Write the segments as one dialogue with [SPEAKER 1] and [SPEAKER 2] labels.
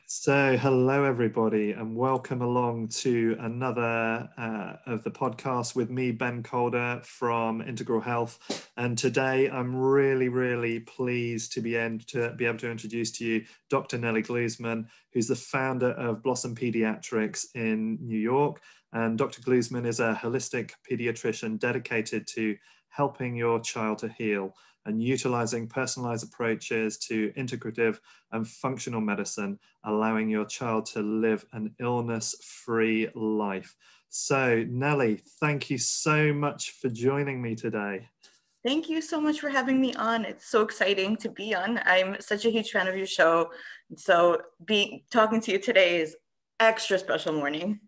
[SPEAKER 1] So, hello everybody, and welcome along to another of the podcasts with me, Ben Calder from Integral Health. And today, I'm really pleased to be able to introduce to you Dr. Nelli Gluzman, who's the founder of Blossom Pediatrics in New York. And Dr. Gluzman is a holistic pediatrician dedicated to helping your child to heal and utilizing personalized approaches to integrative and functional medicine, allowing your child to live an illness-free life. So, Nelli, thank you so much for joining me today.
[SPEAKER 2] Thank you so much for having me on. It's so exciting to be on. I'm such a huge fan of your show. So talking to you today is extra special morning.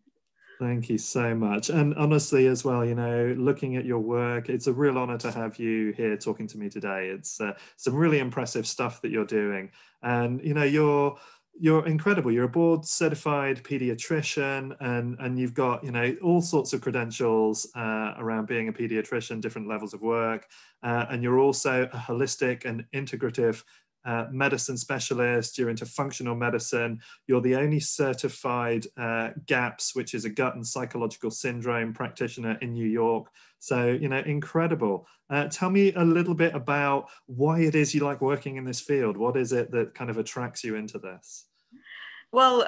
[SPEAKER 1] Thank you so much. And honestly, as well, looking at your work, it's a real honor to have you here talking to me today. It's some really impressive stuff that you're doing. And, you're incredible. You're a board certified pediatrician and you've got, all sorts of credentials around being a pediatrician, different levels of work. And you're also a holistic and integrative medicine specialist. You're into functional medicine. You're the only certified GAPS, which is a gut and psychological syndrome practitioner in New York. So, incredible. Tell me a little bit about why it is you like working in this field. What is it that kind of attracts you into this?
[SPEAKER 2] Well,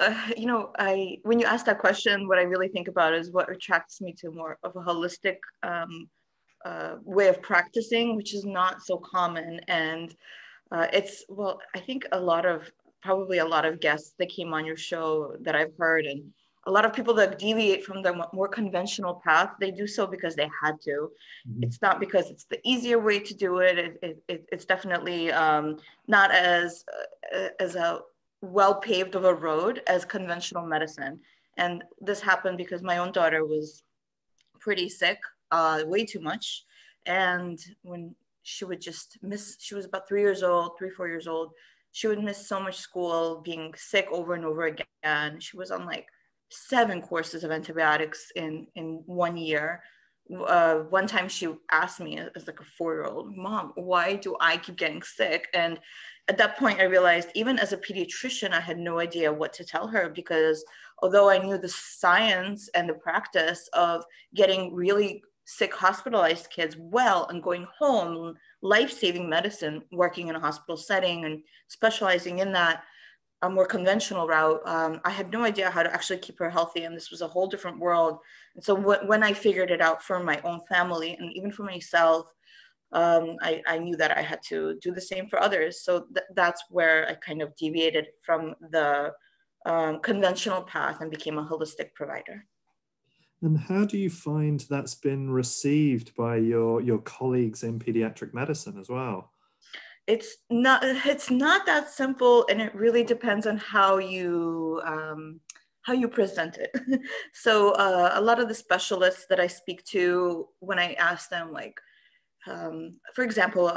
[SPEAKER 2] when you ask that question, what I really think about is what attracts me to more of a holistic way of practicing, which is not so common. And I think probably a lot of guests that came on your show that I've heard, and a lot of people that deviate from the more conventional path, they do so because they had to. Mm-hmm. It's not because it's the easier way to do it. It's definitely not as a well-paved of a road as conventional medicine. And this happened because my own daughter was pretty sick, way too much. And when she would just miss, she was about 4 years old. She would miss so much school, being sick over and over again. She was on like 7 courses of antibiotics in 1 year. One time she asked me as like a 4-year-old, "Mom, why do I keep getting sick?" And at that point I realized, even as a pediatrician, I had no idea what to tell her, because although I knew the science and the practice of getting really sick, hospitalized kids well and going home, life-saving medicine, working in a hospital setting and specializing in that, a more conventional route, I had no idea how to actually keep her healthy. And this was a whole different world. And so when I figured it out for my own family and even for myself, I knew that I had to do the same for others. So that's where I kind of deviated from the conventional path and became a holistic provider.
[SPEAKER 1] And how do you find that's been received by your colleagues in pediatric medicine as well?
[SPEAKER 2] It's not that simple, and it really depends on how you present it. So a lot of the specialists that I speak to, when I ask them, like, for example,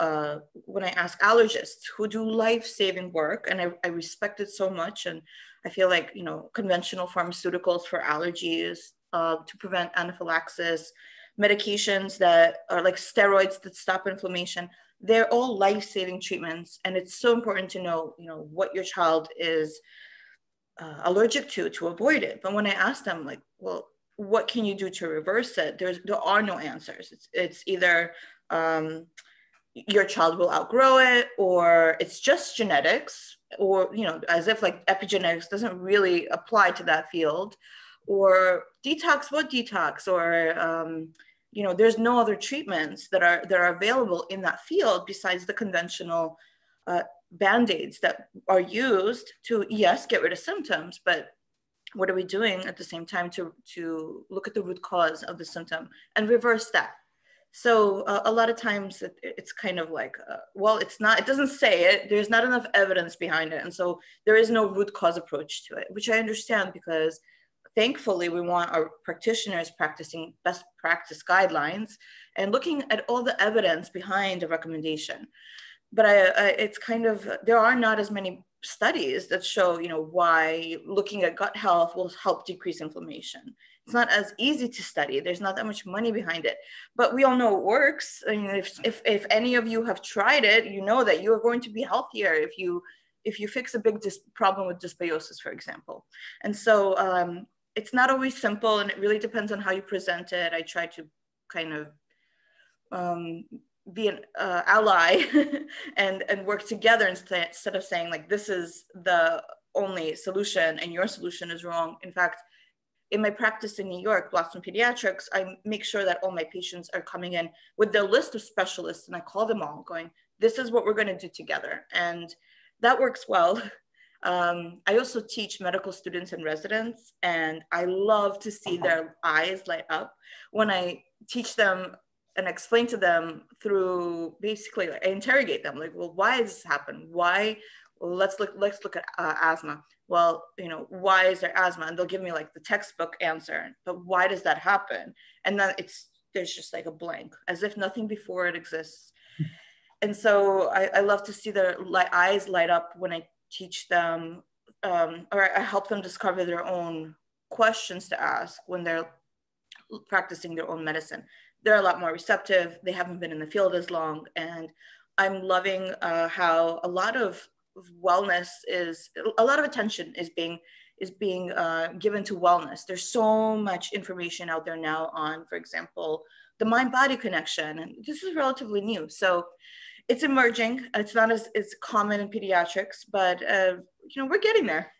[SPEAKER 2] when I ask allergists who do life-saving work, and I respect it so much, and I feel like, conventional pharmaceuticals for allergies, to prevent anaphylaxis, medications that are like steroids that stop inflammation, they're all life-saving treatments. And it's so important to know, what your child is allergic to avoid it. But when I ask them, like, well, what can you do to reverse it? There are no answers. It's either your child will outgrow it, or it's just genetics, or, as if like epigenetics doesn't really apply to that field, or detox, or, there's no other treatments that are available in that field besides the conventional Band-Aids that are used to, yes, get rid of symptoms, but what are we doing at the same time to look at the root cause of the symptom and reverse that? So a lot of times it's kind of like, it doesn't say it, there's not enough evidence behind it. And so there is no root cause approach to it, which I understand, because thankfully we want our practitioners practicing best practice guidelines and looking at all the evidence behind the recommendation. But it's kind of, there are not as many studies that show, why looking at gut health will help decrease inflammation. It's not as easy to study. There's not that much money behind it, but we all know it works. I mean, if any of you have tried it, you know that you're going to be healthier if you if you fix a big problem with dysbiosis, for example. And so it's not always simple, and it really depends on how you present it. I try to kind of be an ally and work together instead of saying like, this is the only solution and your solution is wrong. In fact, in my practice in New York, Blossom Pediatrics, I make sure that all my patients are coming in with their list of specialists, and I call them all going, this is what we're going to do together. And that works well. I also teach medical students and residents, and I love to see their eyes light up when I teach them and explain to them through basically, like, I interrogate them, like, well, why does this happen? Why? Well, let's look at asthma. Well, you know, why is there asthma? And they'll give me like the textbook answer, but why does that happen? And then there's just like a blank, as if nothing before it exists. And so I love to see their eyes light up when I teach them, or I help them discover their own questions to ask when they're practicing their own medicine. They're a lot more receptive. They haven't been in the field as long. And I'm loving how a lot of attention is being given to wellness. There's so much information out there now on, for example, the mind-body connection. And this is relatively new. So it's emerging. It's not as common in pediatrics, but you know, we're getting there.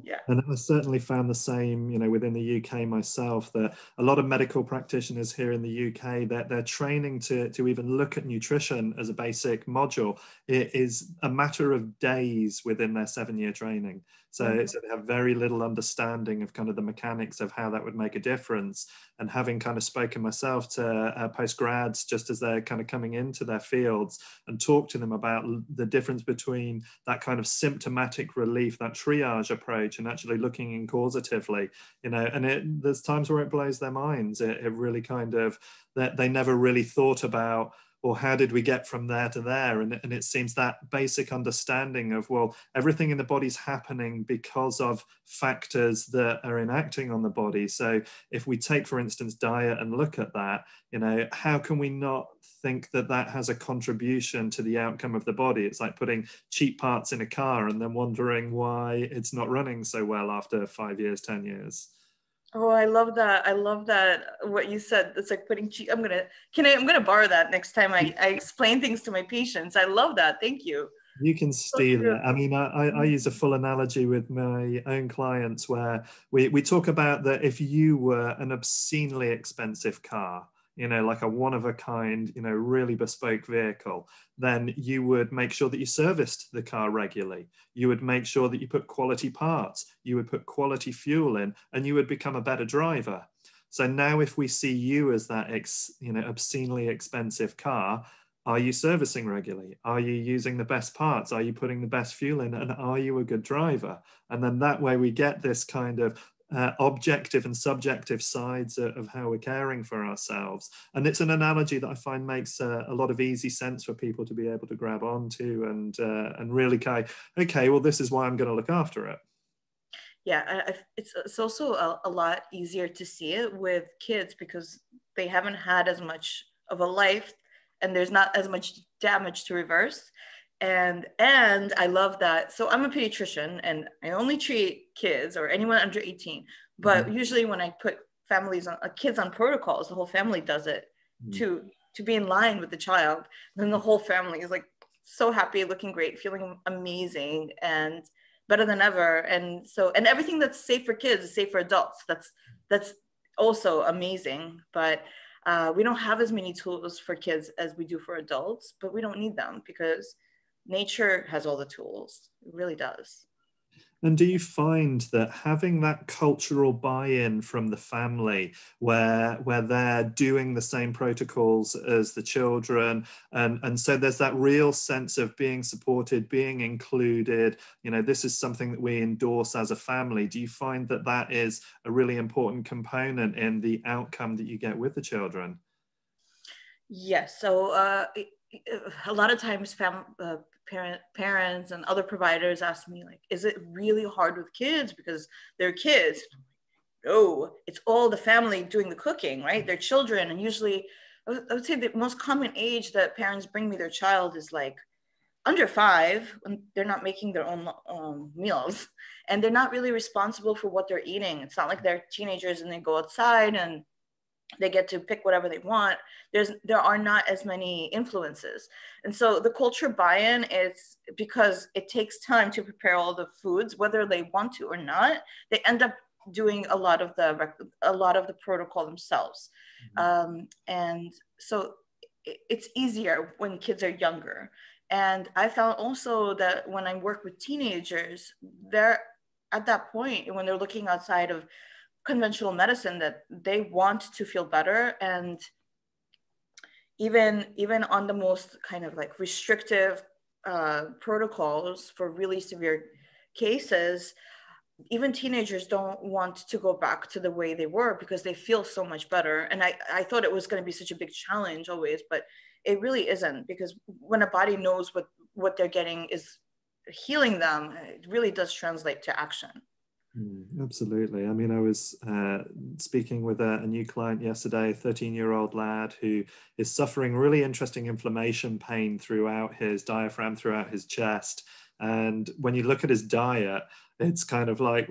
[SPEAKER 1] Yeah. And I certainly found the same, you know, within the UK myself, that a lot of medical practitioners here in the UK, that they're training to even look at nutrition as a basic module. It is a matter of days within their 7-year training. So they have very little understanding of kind of the mechanics of how that would make a difference. And having kind of spoken myself to postgrads just as they're kind of coming into their fields, and talk to them about the difference between that kind of symptomatic relief, that triage approach, and actually looking in causatively, you know, and there's times where it blows their minds. It really kind of, that they never really thought about, or how did we get from there to there? And it seems that basic understanding of, well, everything in the body's happening because of factors that are enacting on the body. So if we take, for instance, diet and look at that, you know, how can we not think that that has a contribution to the outcome of the body? It's like putting cheap parts in a car and then wondering why it's not running so well after 5 years, 10 years.
[SPEAKER 2] Oh, I love that. I love that. What you said, it's like putting cheap. I'm gonna borrow that next time I explain things to my patients. I love that. Thank you.
[SPEAKER 1] You can steal it. I mean, I use a full analogy with my own clients where we talk about that if you were an obscenely expensive car, you know, like a one-of-a-kind, you know, really bespoke vehicle, then you would make sure that you serviced the car regularly. You would make sure that you put quality parts, you would put quality fuel in, and you would become a better driver. So now if we see you as that, obscenely expensive car, are you servicing regularly? Are you using the best parts? Are you putting the best fuel in? And are you a good driver? And then that way we get this kind of objective and subjective sides of how we're caring for ourselves. And it's an analogy that I find makes a lot of easy sense for people to be able to grab onto and really kind of, okay, well, this is why I'm going to look after it.
[SPEAKER 2] Yeah, it's also a lot easier to see it with kids because they haven't had as much of a life and there's not as much damage to reverse. And I love that. So I'm a pediatrician and I only treat kids or anyone under 18. But usually when I put kids on protocols, the whole family does it to be in line with the child. Then the whole family is like so happy, looking great, feeling amazing and better than ever. And everything that's safe for kids is safe for adults. That's also amazing. But we don't have as many tools for kids as we do for adults, but we don't need them because nature has all the tools. It really does.
[SPEAKER 1] And do you find that having that cultural buy-in from the family where they're doing the same protocols as the children, and so there's that real sense of being supported, being included, you know, this is something that we endorse as a family. Do you find that that is a really important component in the outcome that you get with the children?
[SPEAKER 2] Yes. So a lot of times parents and other providers ask me, like, is it really hard with kids because they're kids? No, it's all the family doing the cooking, right? They're children. And usually I would say the most common age that parents bring me their child is like under 5, when they're not making their own meals, and they're not really responsible for what they're eating. It's not like they're teenagers and they go outside and they get to pick whatever they want. There are not as many influences. And so the culture buy-in is because it takes time to prepare all the foods, whether they want to or not. They end up doing a lot of the protocol themselves. And so it's easier when kids are younger. And I found also that when I work with teenagers, they're at that point when they're looking outside of conventional medicine, that they want to feel better. And even on the most kind of like restrictive protocols for really severe cases, even teenagers don't want to go back to the way they were because they feel so much better. And I thought it was going to be such a big challenge always, but it really isn't, because when a body knows what they're getting is healing them, it really does translate to action.
[SPEAKER 1] Absolutely. I mean, I was speaking with a new client yesterday, a 13-year-old lad who is suffering really interesting inflammation pain throughout his diaphragm, throughout his chest. And when you look at his diet, it's kind of like,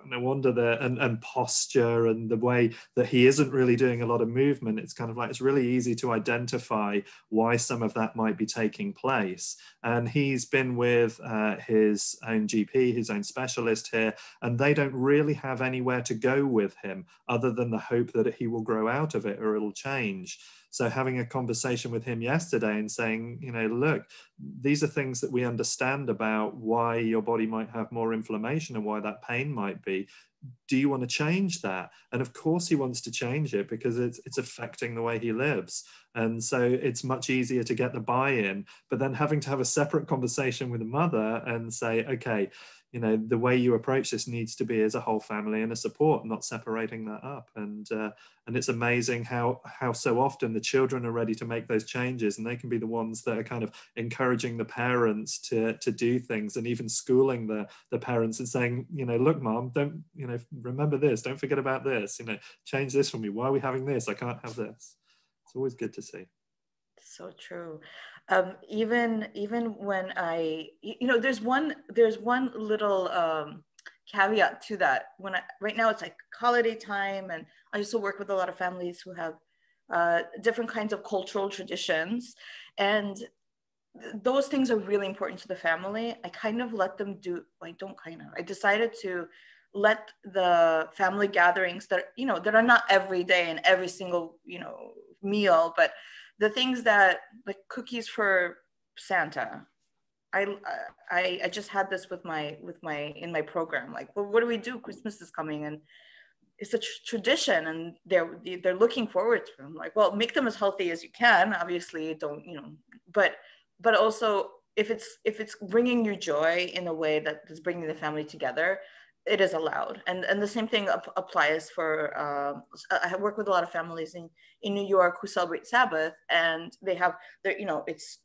[SPEAKER 1] no wonder that, and posture and the way that he isn't really doing a lot of movement. It's kind of like, it's really easy to identify why some of that might be taking place. And he's been with his own GP, his own specialist here, and they don't really have anywhere to go with him other than the hope that he will grow out of it or it'll change. So having a conversation with him yesterday and saying, you know, look, these are things that we understand about why your body might have more inflammation and why that pain might be. Do you want to change that? And of course he wants to change it because it's affecting the way he lives. And so it's much easier to get the buy-in, but then having to have a separate conversation with the mother and say, okay, you know, the way you approach this needs to be as a whole family and a support, not separating that up. And it's amazing how so often the children are ready to make those changes, and they can be the ones that are kind of encouraging the parents to do things, and even schooling the parents and saying, you know, look, mom, don't, you know, remember this, don't forget about this, you know, change this for me. Why are we having this? I can't have this. It's always good to see.
[SPEAKER 2] So true. Even when you know, there's one little caveat to that. Right now it's like holiday time, and I also work with a lot of families who have different kinds of cultural traditions, and those things are really important to the family. I kind of let them do. I decided to let the family gatherings that, you know, that are not every day and every single, you know, meal, but the things that, like cookies for Santa. I just had this with my in my program. Like, well, what do we do? Christmas is coming, and it's a tradition, and they're looking forward to them. Like, well, make them as healthy as you can. Obviously, don't, you know, but also if it's bringing you joy in a way that is bringing the family together, it is allowed. And the same thing applies for, I work with a lot of families in New York who celebrate Sabbath, and they have their, you know, it's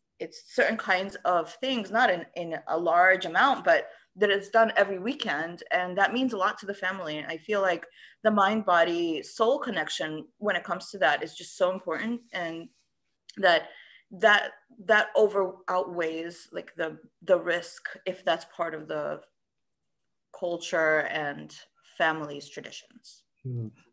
[SPEAKER 2] certain kinds of things, not in a large amount, but that it's done every weekend. And that means a lot to the family. And I feel like the mind, body, soul connection when it comes to that is just so important. And that outweighs like the risk, if that's part of the culture and family's traditions.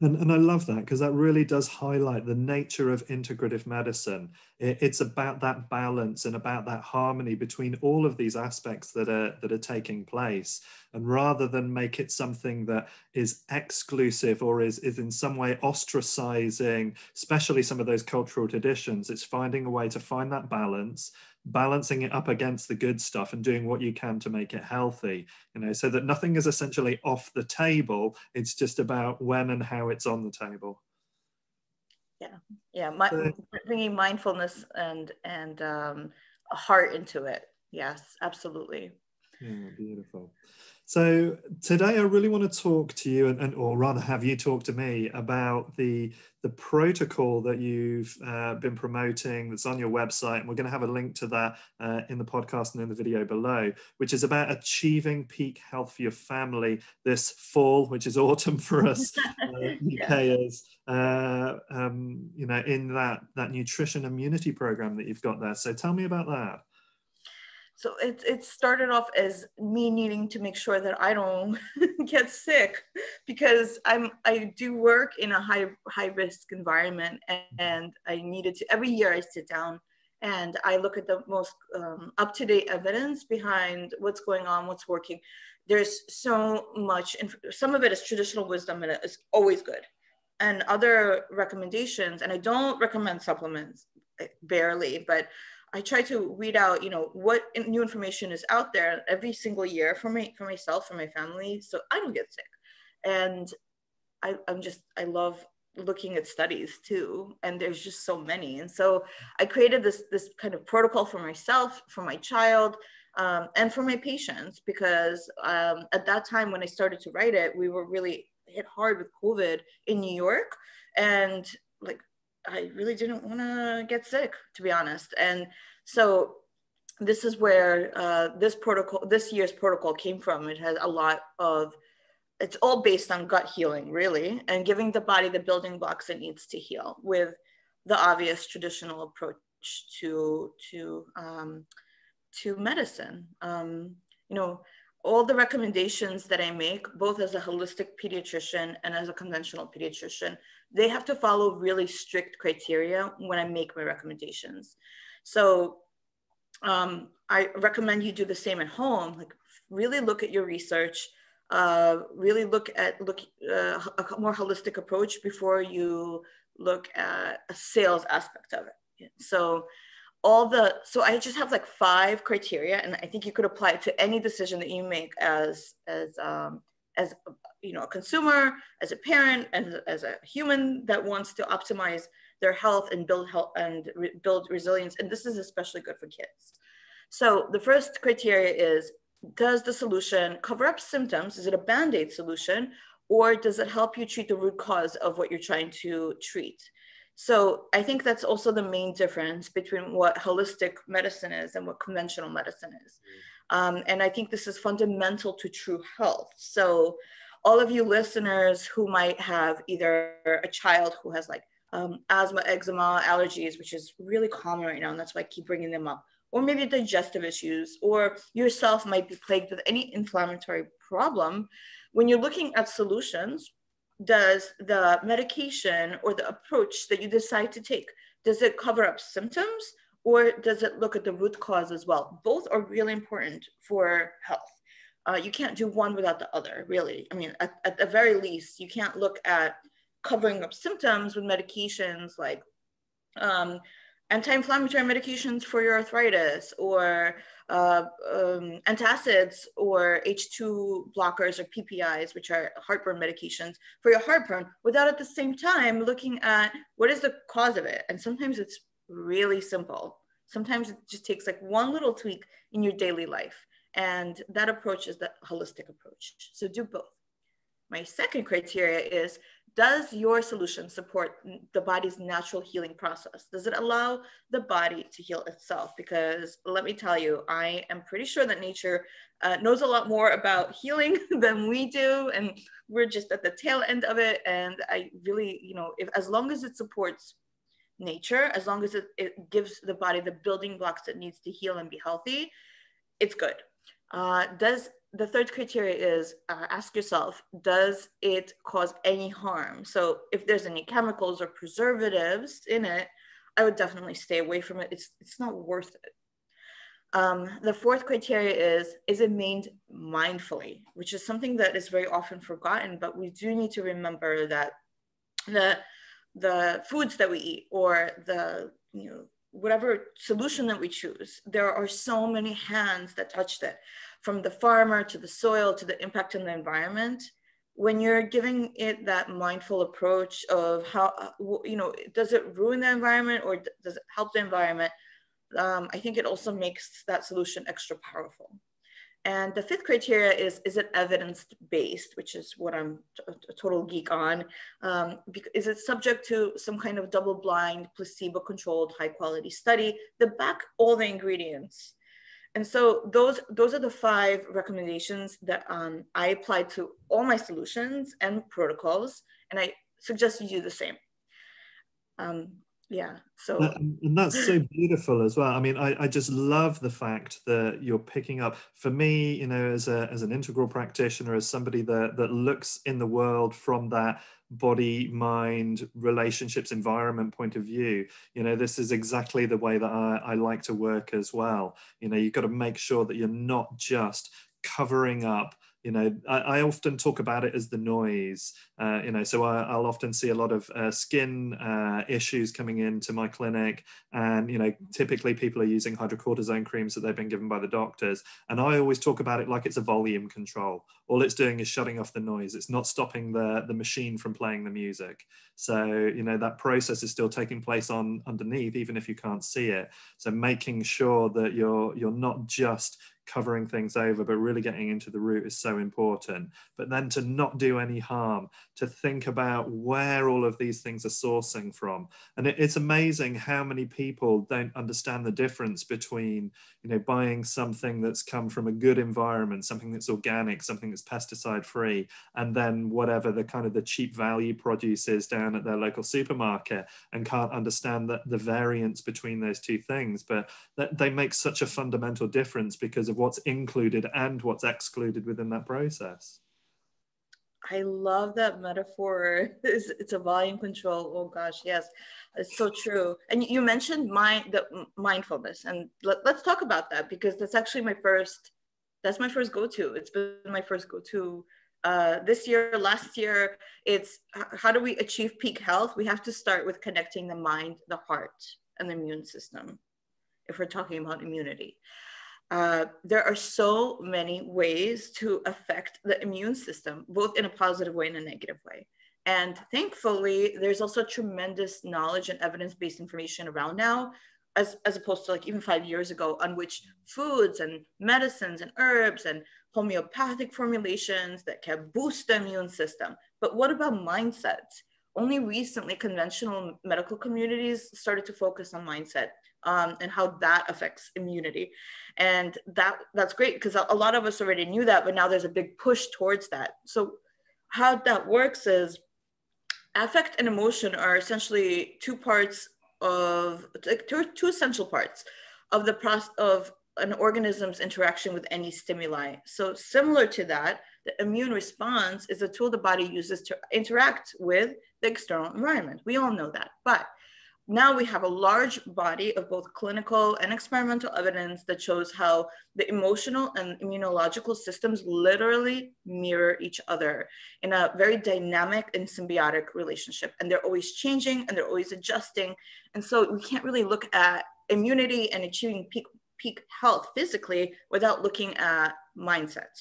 [SPEAKER 1] And I love that, because that really does highlight the nature of integrative medicine. It's about that balance and about that harmony between all of these aspects that are taking place. And rather than make it something that is exclusive or is in some way ostracizing, especially some of those cultural traditions, it's finding a way to find that balance, balancing it up against the good stuff and doing what you can to make it healthy, you know, so that nothing is essentially off the table. It's just about when and how it's on the table.
[SPEAKER 2] Bringing mindfulness and a heart into it. Yes, absolutely.
[SPEAKER 1] Yeah, beautiful. So today I really want to talk to you, or rather have you talk to me about the protocol that you've been promoting that's on your website. And we're going to have a link to that in the podcast and in the video below, which is about achieving peak health for your family this fall, which is autumn for us UKers, you know, in that nutrition immunity program that you've got there. So tell me about that.
[SPEAKER 2] So it started off as me needing to make sure that I don't get sick, because I do work in a high risk environment, and I needed to, every year I sit down and I look at the most up-to-date evidence behind what's going on, what's working. There's so much, some of it is traditional wisdom, and it is always good. And other recommendations, and I don't recommend supplements, barely, but I try to weed out, what new information is out there every single year for myself, for my family, so I don't get sick. And I love looking at studies too, and there's just so many. And so I created this kind of protocol for myself, for my child, and for my patients, because at that time when I started to write it, we were really hit hard with COVID in New York, and like, I really didn't want to get sick, to be honest. And so this is where this year's protocol came from. It has a lot of, it's all based on gut healing, really, and giving the body the building blocks it needs to heal, with the obvious traditional approach to medicine. All the recommendations that I make, both as a holistic pediatrician and as a conventional pediatrician, they have to follow really strict criteria when I make my recommendations. So I recommend you do the same at home. Like, really look at your research, really look at a more holistic approach before you look at a sales aspect of it. So I just have like 5 criteria, and I think you could apply it to any decision that you make as a consumer, as a parent, as a human that wants to optimize their health and build resilience. And this is especially good for kids. So the first criteria is, does the solution cover up symptoms? Is it a Band-Aid solution, or does it help you treat the root cause of what you're trying to treat? So I think that's also the main difference between what holistic medicine is and what conventional medicine is. And I think this is fundamental to true health. So all of you listeners who might have either a child who has like asthma, eczema, allergies, which is really common right now, and that's why I keep bringing them up, or maybe digestive issues, or yourself might be plagued with any inflammatory problem. When you're looking at solutions, does the medication or the approach that you decide to take, does it cover up symptoms, or does it look at the root cause as well? Both are really important for health. You can't do one without the other, really. I mean, at the very least, you can't look at covering up symptoms with medications like anti-inflammatory medications for your arthritis, or antacids, or H2 blockers, or PPIs, which are heartburn medications for your heartburn, without at the same time looking at what is the cause of it. And sometimes it's really simple. Sometimes it just takes like one little tweak in your daily life. And that approach is the holistic approach. So do both. My second criteria is, does your solution support the body's natural healing process? Does it allow the body to heal itself? Because let me tell you, I am pretty sure that nature knows a lot more about healing than we do. And we're just at the tail end of it. And I really, as long as it supports nature, as long as it gives the body the building blocks it needs to heal and be healthy, it's good. The third criteria is, ask yourself, does it cause any harm? So if there's any chemicals or preservatives in it, I would definitely stay away from it. It's not worth it. The fourth criteria is it made mindfully, which is something that is very often forgotten, but we do need to remember that the foods that we eat, or the, whatever solution that we choose, there are so many hands that touched it, from the farmer to the soil to the impact on the environment. When you're giving it that mindful approach of how, does it ruin the environment or does it help the environment? I think it also makes that solution extra powerful. And the fifth criteria is it evidence-based, which is what I'm a total geek on. Is it subject to some kind of double-blind, placebo-controlled, high-quality study that back all the ingredients? And so those are the 5 recommendations that I apply to all my solutions and protocols, and I suggest you do the same. Yeah. So
[SPEAKER 1] And that's so beautiful as well. I mean, I just love the fact that you're picking up, for me, you know, as an integral practitioner, as somebody that looks in the world from that body, mind, relationships, environment point of view, you know, this is exactly the way that I like to work as well. You know, you've got to make sure that you're not just covering up. You know, I often talk about it as the noise. You know, so I'll often see a lot of skin issues coming into my clinic, and you know, typically people are using hydrocortisone creams that they've been given by the doctors, and I always talk about it like it's a volume control. All it's doing is shutting off the noise. It's not stopping the machine from playing the music. So you know, that process is still taking place on underneath, even if you can't see it. So making sure that you're not just covering things over, but really getting into the root is so important. But then to not do any harm, to think about where all of these things are sourcing from. And it's amazing how many people don't understand the difference between, you know, buying something that's come from a good environment, something that's organic, something that's pesticide free, and then whatever the kind of the cheap value produce is down at their local supermarket, and can't understand the variance between those two things. But they make such a fundamental difference because of what's included and what's excluded within that process.
[SPEAKER 2] I love that metaphor. It's a volume control. Oh gosh, yes, it's so true. And you mentioned mindfulness, and let's talk about that, because that's actually my first. That's my first go-to. It's been my first go-to this year, last year. It's how do we achieve peak health? We have to start with connecting the mind, the heart, and the immune system, if we're talking about immunity. There are so many ways to affect the immune system, both in a positive way and a negative way. And thankfully, there's also tremendous knowledge and evidence-based information around now, as opposed to like even 5 years ago, on which foods and medicines and herbs and homeopathic formulations that can boost the immune system. But what about mindset? Only recently, conventional medical communities started to focus on mindset, and how that affects immunity. And that's great, because a lot of us already knew that, but now there's a big push towards that. So how that works is affect and emotion are essentially two parts of, like, two essential parts of the process of an organism's interaction with any stimuli. So similar to that, the immune response is a tool the body uses to interact with the external environment. We all know that. But now we have a large body of both clinical and experimental evidence that shows how the emotional and immunological systems literally mirror each other in a very dynamic and symbiotic relationship. And they're always changing and they're always adjusting. And so we can't really look at immunity and achieving peak health physically without looking at mindset.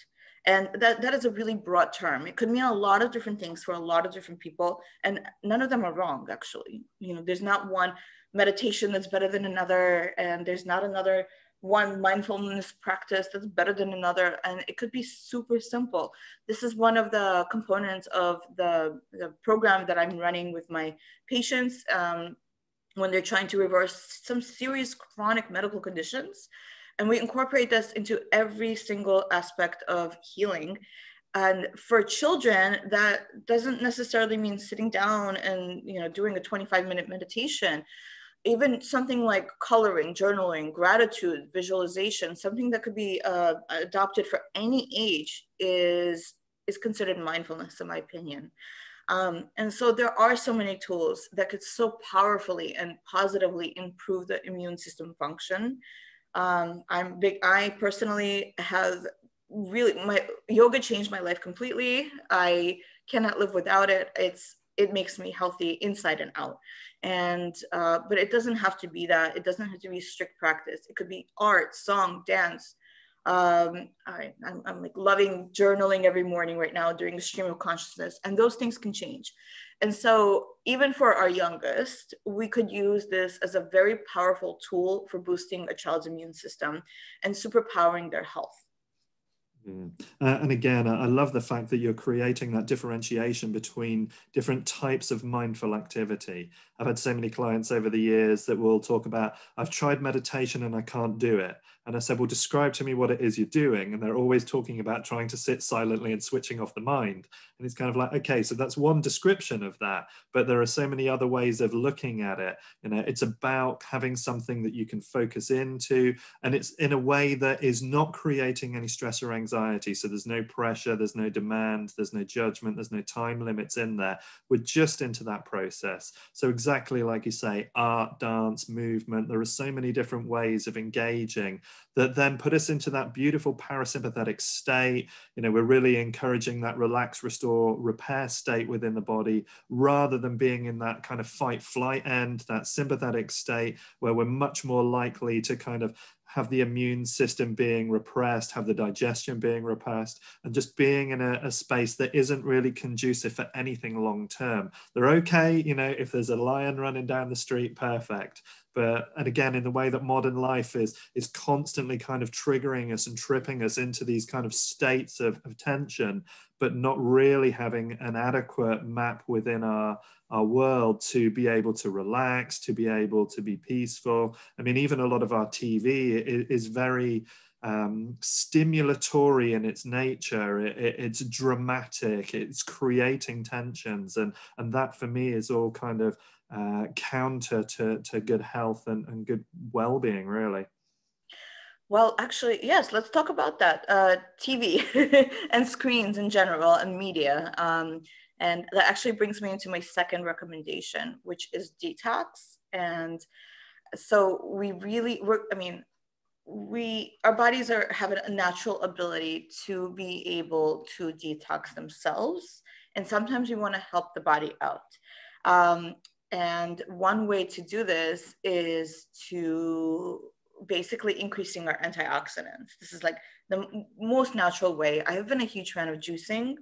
[SPEAKER 2] And that is a really broad term. It could mean a lot of different things for a lot of different people, and none of them are wrong, actually. You know, there's not one meditation that's better than another, and there's not another one mindfulness practice that's better than another, and it could be super simple. This is one of the components of the program that I'm running with my patients when they're trying to reverse some serious chronic medical conditions. And we incorporate this into every single aspect of healing. And for children, that doesn't necessarily mean sitting down and, you know, doing a 25-minute meditation. Even something like coloring, journaling, gratitude, visualization, something that could be adopted for any age is considered mindfulness, in my opinion. And so there are so many tools that could so powerfully and positively improve the immune system function. I personally have really, my yoga changed my life completely. I cannot live without it. It makes me healthy inside and out. And but it doesn't have to be that. It doesn't have to be strict practice. It could be art, song, dance. I'm like loving journaling every morning right now during the stream of consciousness, and those things can change. And so even for our youngest, we could use this as a very powerful tool for boosting a child's immune system and superpowering their health.
[SPEAKER 1] And again, I love the fact that you're creating that differentiation between different types of mindful activity. I've had so many clients over the years that will talk about, I've tried meditation and I can't do it. And I said, well, describe to me what it is you're doing. And they're always talking about trying to sit silently and switching off the mind. And it's kind of like, okay, so that's one description of that, but there are so many other ways of looking at it. You know, it's about having something that you can focus into, and it's in a way that is not creating any stress or anxiety. So there's no pressure, there's no demand, there's no judgment, there's no time limits in there. We're just into that process. So exactly like you say, art, dance, movement, there are so many different ways of engaging that then put us into that beautiful parasympathetic state. You know, we're really encouraging that relax, restore, repair state within the body, rather than being in that kind of fight flight end, that sympathetic state where we're much more likely to kind of have the immune system being repressed, have the digestion being repressed, and just being in a space that isn't really conducive for anything long term. They're okay, you know, if there's a lion running down the street, perfect. But, and again, in the way that modern life is constantly kind of triggering us and tripping us into these kind of states of tension, but not really having an adequate map within our world to be able to relax, to be able to be peaceful. I mean, even a lot of our TV is very stimulatory in its nature. It's dramatic, it's creating tensions, and that for me is all kind of counter to good health and good well-being, really.
[SPEAKER 2] Well, actually, yes, let's talk about that. TV and screens in general and media. And that actually brings me into my second recommendation, which is detox. And so we really work, I mean, our bodies have a natural ability to be able to detox themselves. And sometimes we want to help the body out. And one way to do this is to basically increasing our antioxidants. This is like the most natural way. I have been a huge fan of juicing.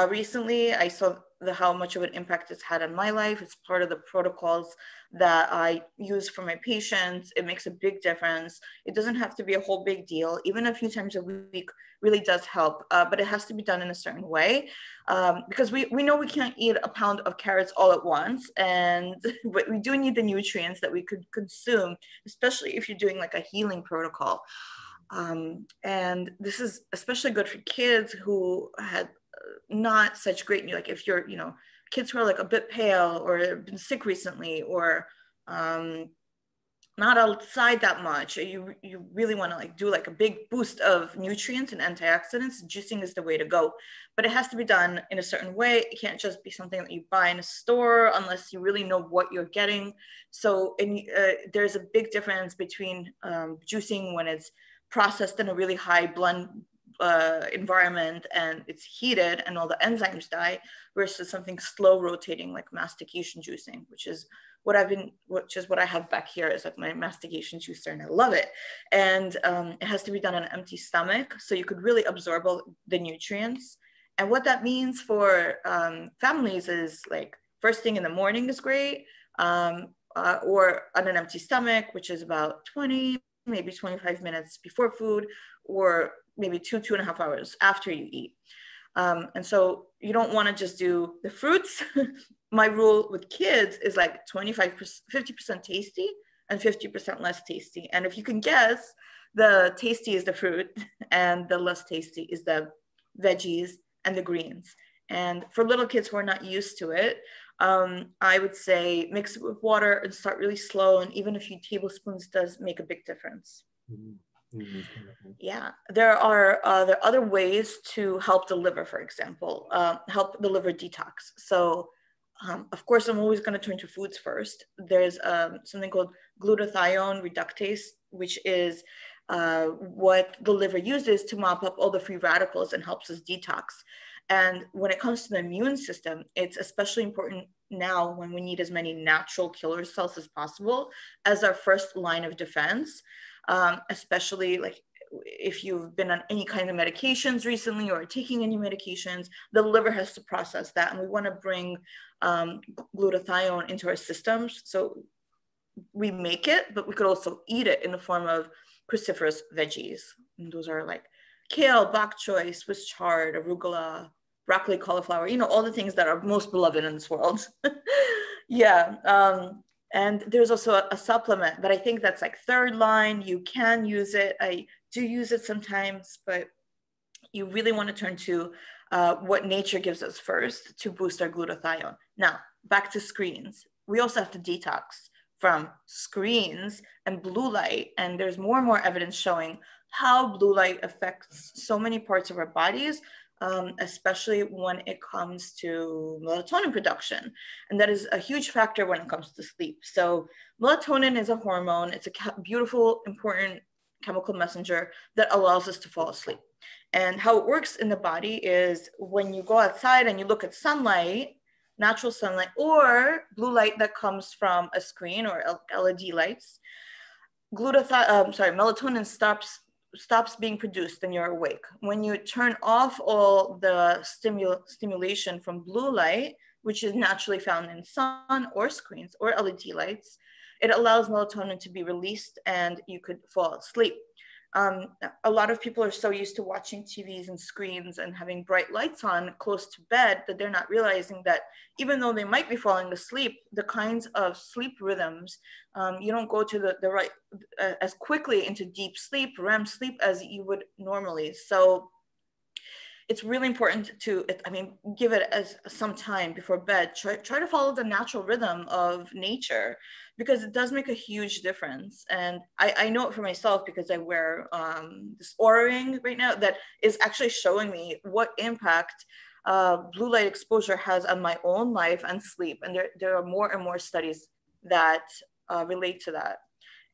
[SPEAKER 2] Recently, I saw how much of an impact it's had on my life. It's part of the protocols that I use for my patients. It makes a big difference. It doesn't have to be a whole big deal. Even a few times a week really does help, but it has to be done in a certain way, because we know we can't eat a pound of carrots all at once, and but we do need the nutrients that we could consume, especially if you're doing like a healing protocol. And this is especially good for kids who had not such great, like if you're, you know, kids who are like a bit pale or been sick recently, or not outside that much, you really want to like do like a big boost of nutrients and antioxidants, juicing is the way to go. But it has to be done in a certain way. It can't just be something that you buy in a store unless you really know what you're getting. So there's a big difference between juicing when it's processed in a really high blend environment and it's heated and all the enzymes die, versus something slow rotating like mastication juicing, which is what I have back here, is like my mastication juicer, and I love it. And it has to be done on an empty stomach, so you could really absorb all the nutrients. And what that means for families is like first thing in the morning is great, or on an empty stomach, which is about 20, maybe 25 minutes before food, or maybe 2.5 hours after you eat. And so you don't want to just do the fruits. My rule with kids is like 50% tasty and 50% less tasty. And if you can guess, the tasty is the fruit and the less tasty is the veggies and the greens. And for little kids who are not used to it, I would say mix it with water and start really slow. And even a few tablespoons does make a big difference. Yeah, there are other ways to help the liver, for example, help the liver detox. So, of course, I'm always going to turn to foods first. There's something called glutathione reductase, which is what the liver uses to mop up all the free radicals and helps us detox. And when it comes to the immune system, it's especially important now when we need as many natural killer cells as possible as our first line of defense. Especially like if you've been on any kind of medications recently or taking any medications, the liver has to process that. And we want to bring glutathione into our systems. So we make it, but we could also eat it in the form of cruciferous veggies. And those are like kale, bok choy, Swiss chard, arugula, broccoli, cauliflower, you know, all the things that are most beloved in this world. Yeah. And there's also a supplement, but I think that's like third line. You can use it. I do use it sometimes, but you really want to turn to what nature gives us first to boost our glutathione. Now, back to screens. We also have to detox from screens and blue light. And there's more and more evidence showing how blue light affects so many parts of our bodies, especially when it comes to melatonin production. And that is a huge factor when it comes to sleep. So melatonin is a hormone. It's a beautiful, important chemical messenger that allows us to fall asleep. And how it works in the body is when you go outside and you look at sunlight, natural sunlight, or blue light that comes from a screen or LED lights, melatonin stops being produced and you're awake. When you turn off all the stimulation from blue light, which is naturally found in sun or screens or LED lights, it allows melatonin to be released and you could fall asleep. A lot of people are so used to watching TVs and screens and having bright lights on close to bed that they're not realizing that even though they might be falling asleep, the kinds of sleep rhythms, you don't go to the right, as quickly into deep sleep, REM sleep, as you would normally. So it's really important to, give it as some time before bed. Try to follow the natural rhythm of nature, because it does make a huge difference. And I know it for myself because I wear this Oura ring right now that is actually showing me what impact blue light exposure has on my own life and sleep. And there are more and more studies that relate to that.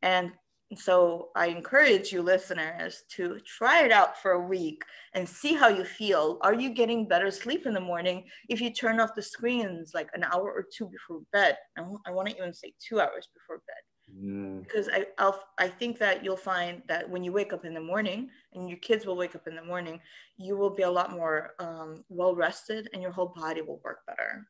[SPEAKER 2] And so I encourage you listeners to try it out for a week and see how you feel. Are you getting better sleep in the morning if you turn off the screens like an hour or two before bed? I want to even say 2 hours before bed. Yeah. Because I think that you'll find that when you wake up in the morning, and your kids will wake up in the morning, you will be a lot more well rested and your whole body will work better.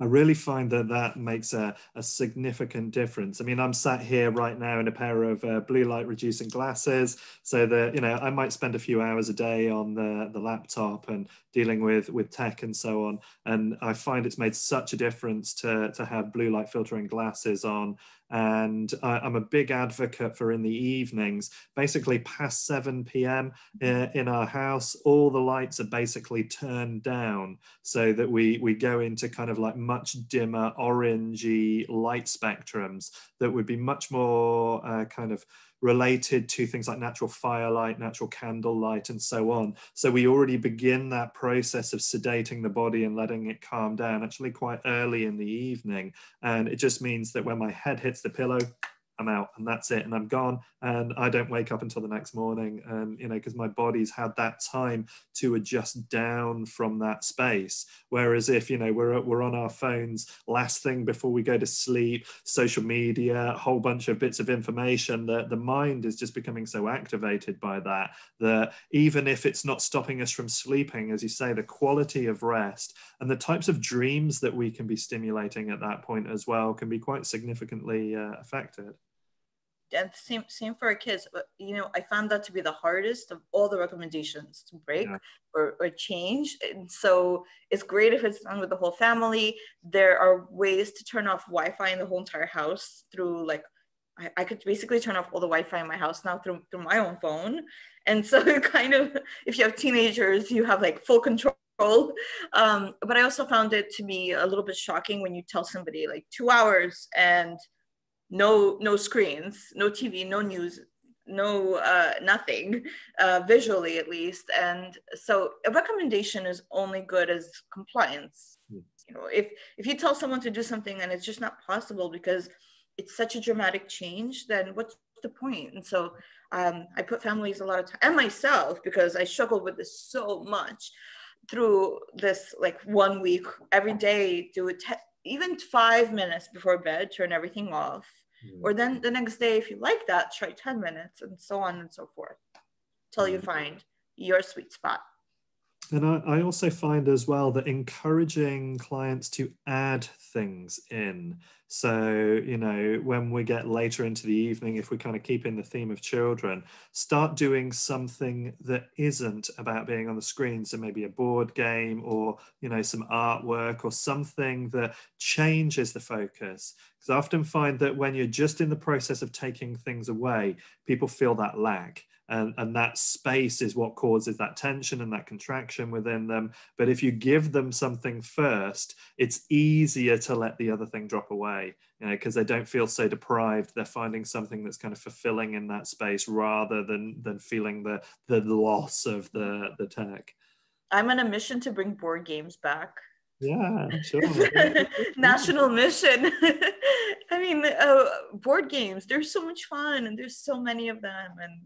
[SPEAKER 1] I really find that makes a significant difference. I mean, I'm sat here right now in a pair of blue light reducing glasses, so that, you know, I might spend a few hours a day on the laptop and dealing with tech and so on. And I find it's made such a difference to have blue light filtering glasses on. And I'm a big advocate for, in the evenings, basically past 7 p.m. In our house, all the lights are basically turned down so that we go into kind of like much dimmer orangey light spectrums that would be much more kind of related to things like natural firelight, natural candlelight, and so on. So we already begin that process of sedating the body and letting it calm down actually quite early in the evening. And it just means that when my head hits the pillow, I'm out and that's it, and I'm gone, and I don't wake up until the next morning. And, you know, because my body's had that time to adjust down from that space. Whereas if, you know, we're on our phones last thing before we go to sleep, social media, a whole bunch of bits of information, that the mind is just becoming so activated by that even if it's not stopping us from sleeping, as you say, the quality of rest and the types of dreams that we can be stimulating at that point as well can be quite significantly affected.
[SPEAKER 2] And same for our kids. But, you know, I found that to be the hardest of all the recommendations to break or change. And so it's great if it's done with the whole family. There are ways to turn off Wi-Fi in the whole entire house through, like, I could basically turn off all the Wi-Fi in my house now through my own phone. And so kind of, if you have teenagers, you have like full control. But I also found it to be a little bit shocking when you tell somebody like 2 hours and no screens, no TV, no news, no nothing, visually at least. And so a recommendation is only good as compliance. You know, if you tell someone to do something and it's just not possible because it's such a dramatic change, then what's the point? And so I put families a lot of time, and myself, because I struggled with this so much through this, like 1 week, every day, do it even 5 minutes before bed, turn everything off. Or then the next day, if you like that, try 10 minutes, and so on and so forth, till you find your sweet spot.
[SPEAKER 1] And I also find as well that encouraging clients to add things in. So, when we get later into the evening, if we kind of keep in the theme of children, start doing something that isn't about being on the screen. So maybe a board game or, some artwork or something that changes the focus. Because I often find that when you're just in the process of taking things away, people feel that lag. And that space is what causes that tension and that contraction within them. But if you give them something first, it's easier to let the other thing drop away, because they don't feel so deprived. They're finding something that's kind of fulfilling in that space rather than feeling the loss of the tech.
[SPEAKER 2] I'm on a mission to bring board games back.
[SPEAKER 1] Yeah, sure.
[SPEAKER 2] National mission. I mean, board games, they're so much fun and there's so many of them, and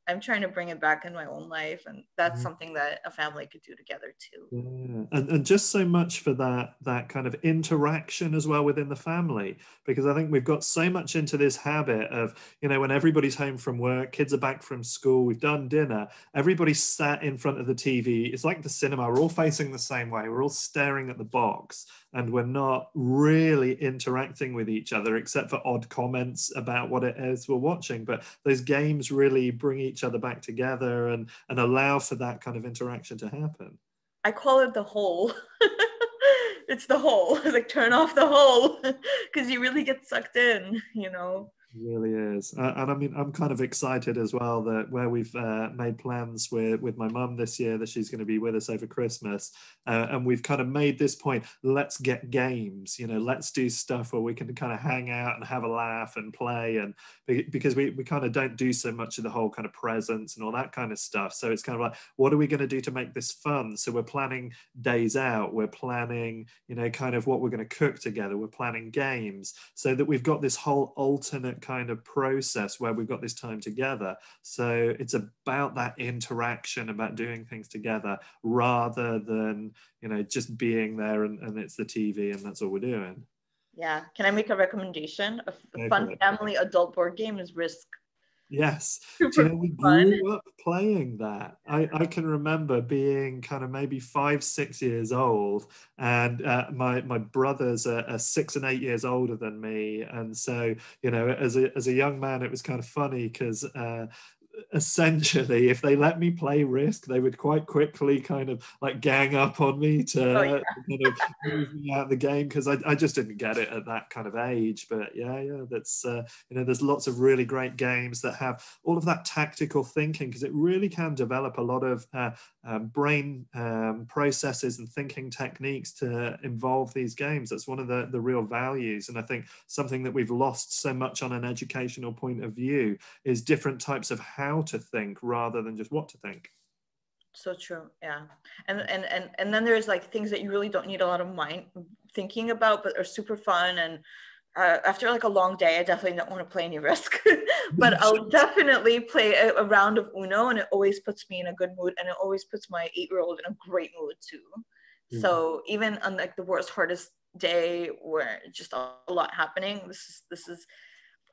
[SPEAKER 2] I'm trying to bring it back in my own life, and that's something that a family could do together too.
[SPEAKER 1] Yeah. And just so much for that kind of interaction as well within the family, because I think we've got so much into this habit of, when everybody's home from work, kids are back from school, we've done dinner, everybody's sat in front of the TV. It's like the cinema, we're all facing the same way, we're all staring at the box, and we're not really interacting with each other except for odd comments about what it is we're watching. But those games really bring each other back together and allow for that kind of interaction to happen.
[SPEAKER 2] I call it the hole. It's the hole. Like, turn off the hole, because you really get sucked in,
[SPEAKER 1] Really is. And I mean, I'm kind of excited as well that where we've made plans with my mum this year that she's going to be with us over Christmas. And we've kind of made this point, let's get games, let's do stuff where we can kind of hang out and have a laugh and play. And because we kind of don't do so much of the whole kind of presents and all that kind of stuff. So it's kind of like, what are we going to do to make this fun? So we're planning days out. We're planning, kind of what we're going to cook together. We're planning games so that we've got this whole alternate kind of process where we've got this time together. So it's about that interaction, about doing things together rather than, just being there and it's the TV and that's all we're doing.
[SPEAKER 2] Yeah. Can I make a recommendation? A
[SPEAKER 1] Go
[SPEAKER 2] fun
[SPEAKER 1] for it.
[SPEAKER 2] family adult board game is Risk.
[SPEAKER 1] Yes. Do
[SPEAKER 2] Super
[SPEAKER 1] we
[SPEAKER 2] fun.
[SPEAKER 1] grew up playing that. I can remember being kind of maybe 5, 6 years old, and my brothers are 6 and 8 years older than me. And so, as a young man, it was kind of funny because essentially if they let me play Risk, they would quite quickly kind of like gang up on me
[SPEAKER 2] Oh, yeah.
[SPEAKER 1] to kind of move me out of the game because I just didn't get it at that kind of age. But yeah, that's there's lots of really great games that have all of that tactical thinking, because it really can develop a lot of brain processes and thinking techniques to involve these games. That's one of the real values, and I think something that we've lost so much on an educational point of view is different types of how to think rather than just what to think.
[SPEAKER 2] So true. Yeah. And then there's like things that you really don't need a lot of mind thinking about, but are super fun. And after like a long day, I definitely don't want to play any Risk, but I'll definitely play a round of Uno, and it always puts me in a good mood, and it always puts my 8-year-old in a great mood too. So even on like the worst, hardest day where just a lot happening, this is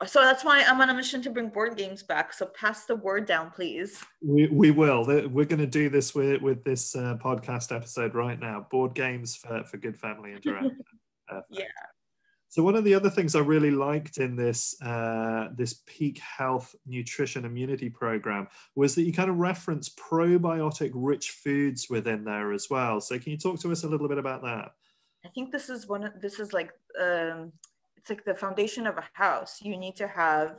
[SPEAKER 2] so that's why I'm on a mission to bring board games back. So pass the word down, please.
[SPEAKER 1] We will. We're going to do this with this podcast episode right now. Board games for good family interaction.
[SPEAKER 2] Yeah.
[SPEAKER 1] So one of the other things I really liked in this Peak Health Nutrition Immunity Program was that you kind of reference probiotic-rich foods within there as well. So can you talk to us a little bit about that?
[SPEAKER 2] I think this is like it's like the foundation of a house. You need to have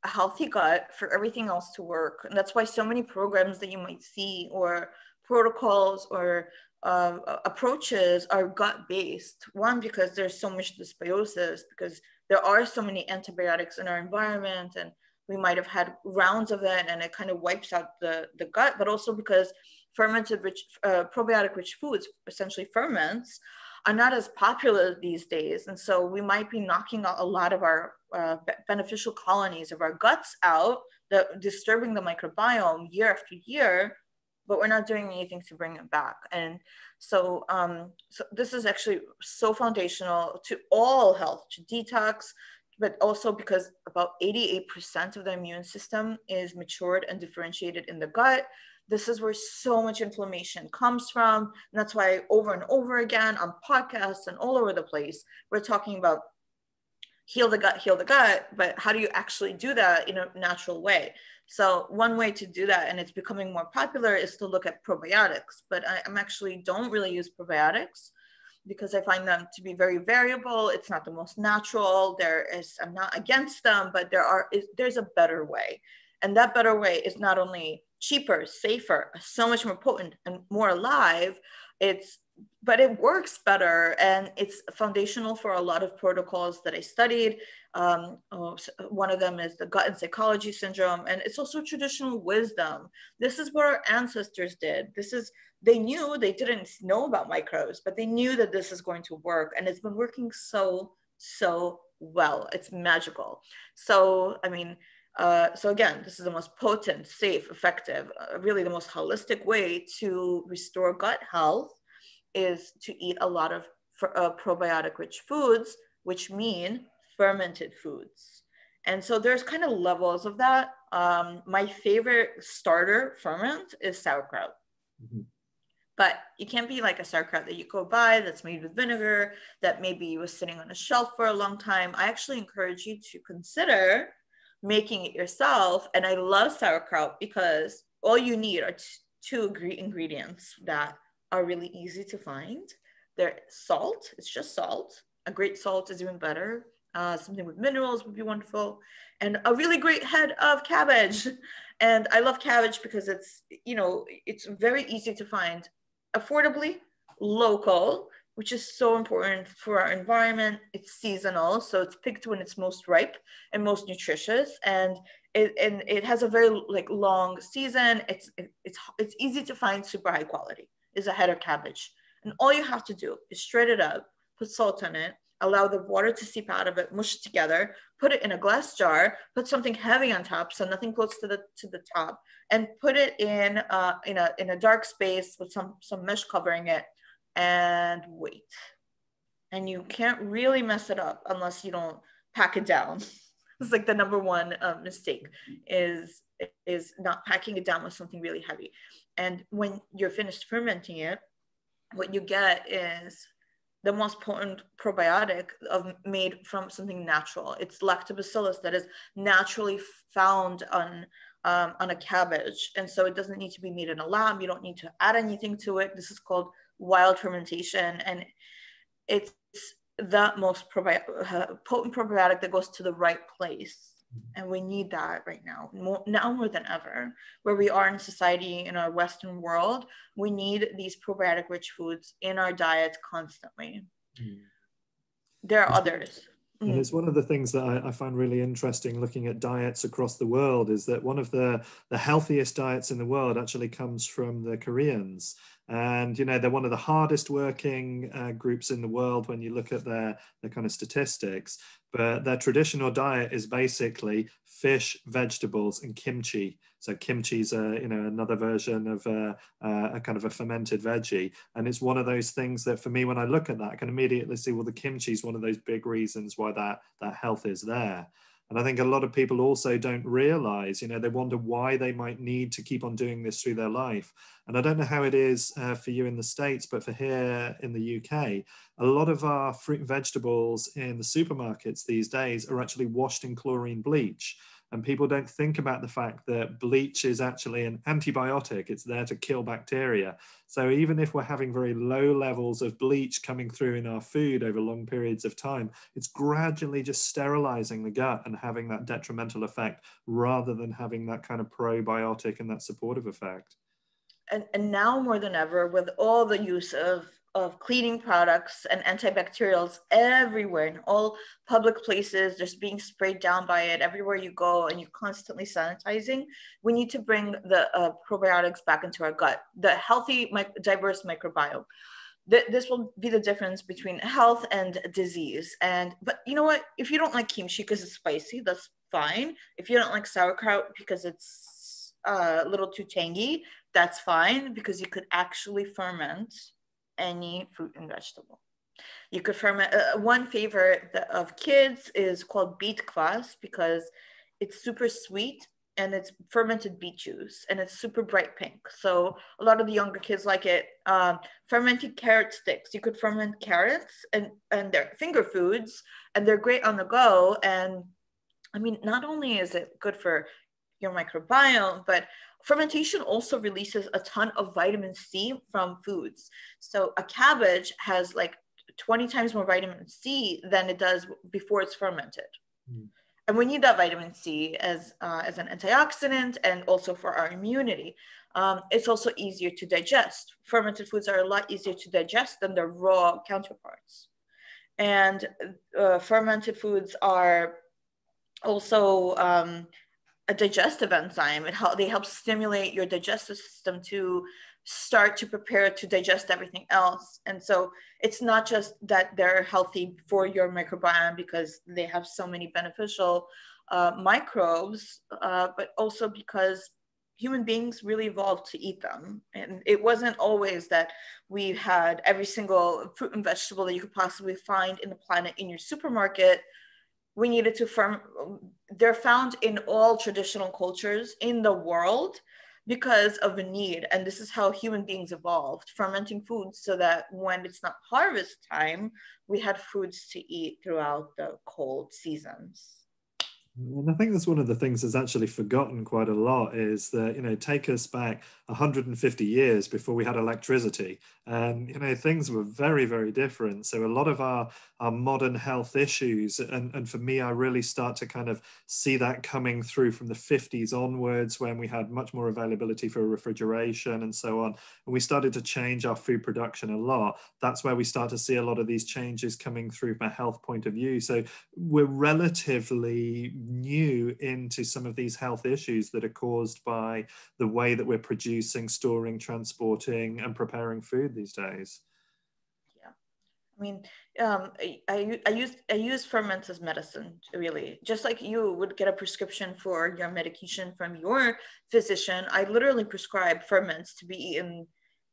[SPEAKER 2] a healthy gut for everything else to work, and that's why so many programs that you might see or protocols or approaches are gut based. One, because there's so much dysbiosis, because there are so many antibiotics in our environment, and we might have had rounds of it, and it kind of wipes out the gut. But also because fermented rich probiotic rich foods, essentially ferments, are not as popular these days. And so we might be knocking out a lot of our beneficial colonies of our guts out, disturbing the microbiome year after year, but we're not doing anything to bring it back. And so, so this is actually so foundational to all health, to detox, but also because about 88% of the immune system is matured and differentiated in the gut. This is where so much inflammation comes from. And that's why over and over again on podcasts and all over the place, we're talking about heal the gut, but how do you actually do that in a natural way? So one way to do that, and it's becoming more popular, is to look at probiotics. But I'm actually don't really use probiotics because I find them to be very variable. It's not the most natural. I'm not against them, but there's a better way. And that better way is not only cheaper, safer, so much more potent and more alive. But it works better, and it's foundational for a lot of protocols that I studied. One of them is the gut and psychology syndrome, and it's also traditional wisdom. This is what our ancestors did. They didn't know about microbes, but they knew that this is going to work, and it's been working so well. It's magical. So I mean, so again, this is the most potent, safe, effective, really the most holistic way to restore gut health is to eat a lot of probiotic-rich foods, which mean fermented foods. And so there's kind of levels of that. My favorite starter ferment is sauerkraut. Mm-hmm. But it can't be like a sauerkraut that you go buy that's made with vinegar, that maybe was sitting on a shelf for a long time. I actually encourage you to consider making it yourself. And I love sauerkraut because all you need are two ingredients that are really easy to find. They're salt. It's just salt. A great salt is even better. Something with minerals would be wonderful. And a really great head of cabbage. And I love cabbage because it's very easy to find, affordably, local, which is so important for our environment. It's seasonal, so it's picked when it's most ripe and most nutritious, and it has a very long season. It's easy to find, super high quality. Is a head of cabbage, and all you have to do is shred it up, put salt on it, allow the water to seep out of it, mush it together, put it in a glass jar, put something heavy on top so nothing floats to the top, and put it in a dark space with some mesh covering it, and wait. And you can't really mess it up unless you don't pack it down. It's like the number one mistake is not packing it down with something really heavy. And when you're finished fermenting it, what you get is the most potent probiotic made from something natural. It's lactobacillus that is naturally found on a cabbage. And so it doesn't need to be made in a lab. You don't need to add anything to it. This is called wild fermentation. And it's the most potent probiotic that goes to the right place. And we need that right now, more than ever. Where we are in society, in our Western world, we need these probiotic-rich foods in our diet constantly. There are others.
[SPEAKER 1] And it's one of the things that I find really interesting looking at diets across the world is that one of the healthiest diets in the world actually comes from the Koreans. And, they're one of the hardest working groups in the world when you look at their kind of statistics. But their traditional diet is basically fish, vegetables, and kimchi. So kimchi is another version of a kind of a fermented veggie. And it's one of those things that for me, when I look at that, I can immediately see, well, the kimchi is one of those big reasons why that health is there. And I think a lot of people also don't realize, they wonder why they might need to keep on doing this through their life. And I don't know how it is for you in the States, but for here in the UK, a lot of our fruit and vegetables in the supermarkets these days are actually washed in chlorine bleach. And people don't think about the fact that bleach is actually an antibiotic. It's there to kill bacteria. So even if we're having very low levels of bleach coming through in our food over long periods of time, it's gradually just sterilizing the gut and having that detrimental effect rather than having that kind of probiotic and that supportive effect.
[SPEAKER 2] And now more than ever, with all the use of cleaning products and antibacterials everywhere in all public places, just being sprayed down by it everywhere you go, and you're constantly sanitizing, we need to bring the probiotics back into our gut, the healthy, diverse microbiome. This will be the difference between health and disease. But you know what? If you don't like kimchi because it's spicy, that's fine. If you don't like sauerkraut because it's a little too tangy, that's fine, because you could actually ferment any fruit and vegetable. You could ferment. One favorite of kids is called beet kvass because it's super sweet and it's fermented beet juice, and it's super bright pink. So a lot of the younger kids like it. Fermented carrot sticks. You could ferment carrots, and they're finger foods, and they're great on the go. And I mean, not only is it good for your microbiome, but fermentation also releases a ton of vitamin C from foods. So a cabbage has like 20 times more vitamin C than it does before it's fermented. Mm. And we need that vitamin C as an antioxidant and also for our immunity. It's also easier to digest. Fermented foods are a lot easier to digest than their raw counterparts. And fermented foods are also a digestive enzyme. They help stimulate your digestive system to start to prepare to digest everything else. And so it's not just that they're healthy for your microbiome because they have so many beneficial microbes, but also because human beings really evolved to eat them. And it wasn't always that we had every single fruit and vegetable that you could possibly find in the planet in your supermarket. We needed to they're found in all traditional cultures in the world because of a need. And this is how human beings evolved, fermenting foods so that when it's not harvest time, we had foods to eat throughout the cold seasons.
[SPEAKER 1] And I think that's one of the things that's actually forgotten quite a lot is that, you know, take us back 150 years before we had electricity. And, you know, things were very, very different. So a lot of our modern health issues, and for me, I really start to kind of see that coming through from the 50s onwards when we had much more availability for refrigeration and so on. And we started to change our food production a lot. That's where we start to see a lot of these changes coming through from a health point of view. So we're relatively new into some of these health issues that are caused by the way that we're producing, storing, transporting, and preparing food these days.
[SPEAKER 2] Yeah, I mean, I use ferments as medicine, really. Just like you would get a prescription for your medication from your physician, I literally prescribe ferments to be eaten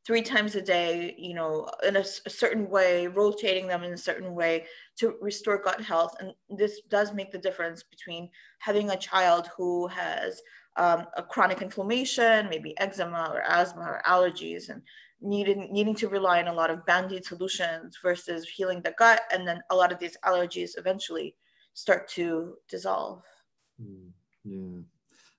[SPEAKER 2] 3 times a day, you know, in a certain way, rotating them in a certain way to restore gut health. And this does make the difference between having a child who has a chronic inflammation, maybe eczema or asthma or allergies, and needing to rely on a lot of band-aid solutions versus healing the gut. And then a lot of these allergies eventually start to dissolve.
[SPEAKER 1] Yeah.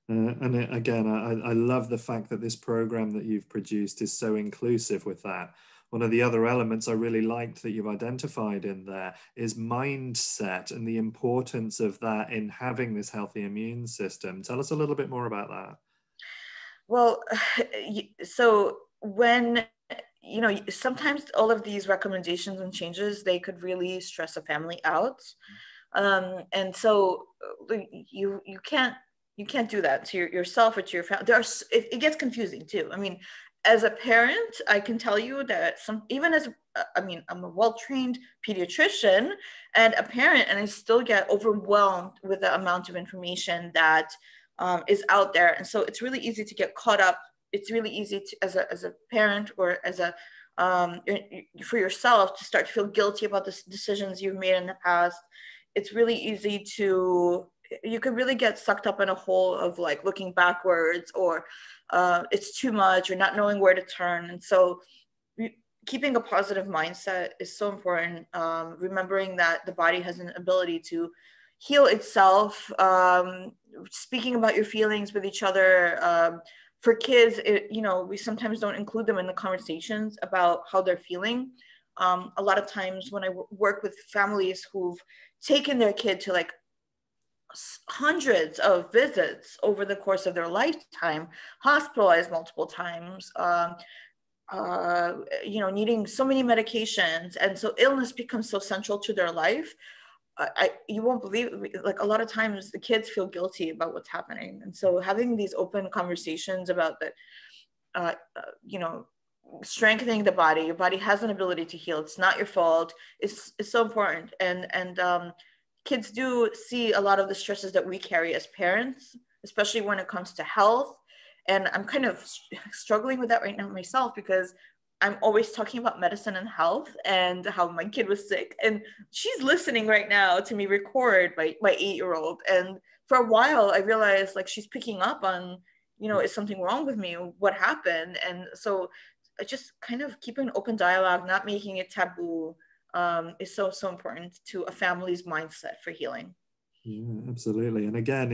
[SPEAKER 1] And again, I love the fact that this program that you've produced is so inclusive with that. One of the other elements I really liked that you've identified in there is mindset and the importance of that in having this healthy immune system. Tell us a little bit more about that.
[SPEAKER 2] Well, so when, you know, sometimes all of these recommendations and changes, they could really stress a family out. And so you can't do that to yourself or to your family. It gets confusing too. I mean, as a parent, I can tell you that I'm a well-trained pediatrician and a parent, and I still get overwhelmed with the amount of information that is out there. And so it's really easy to get caught up. It's really easy to, as a parent or as for yourself, to start to feel guilty about the decisions you've made in the past. It's really easy you could really get sucked up in a hole of like looking backwards, or it's too much, or not knowing where to turn. And so keeping a positive mindset is so important. Remembering that the body has an ability to heal itself. Speaking about your feelings with each other. For kids, we sometimes don't include them in the conversations about how they're feeling. A lot of times when I work with families who've taken their kid to like hundreds of visits over the course of their lifetime, hospitalized multiple times, needing so many medications. And so illness becomes so central to their life. You won't believe, like a lot of times the kids feel guilty about what's happening. And so having these open conversations about that, strengthening the body, your body has an ability to heal. It's not your fault. It's so important. And kids do see a lot of the stresses that we carry as parents, especially when it comes to health. And I'm kind of struggling with that right now myself, because I'm always talking about medicine and health and how my kid was sick. And she's listening right now to me record my 8-year-old. And for a while, I realized like she's picking up on, is something wrong with me? What happened? And so just kind of keeping an open dialogue, not making it taboo, is so, so important to a family's mindset for healing.
[SPEAKER 1] Yeah, absolutely. And again,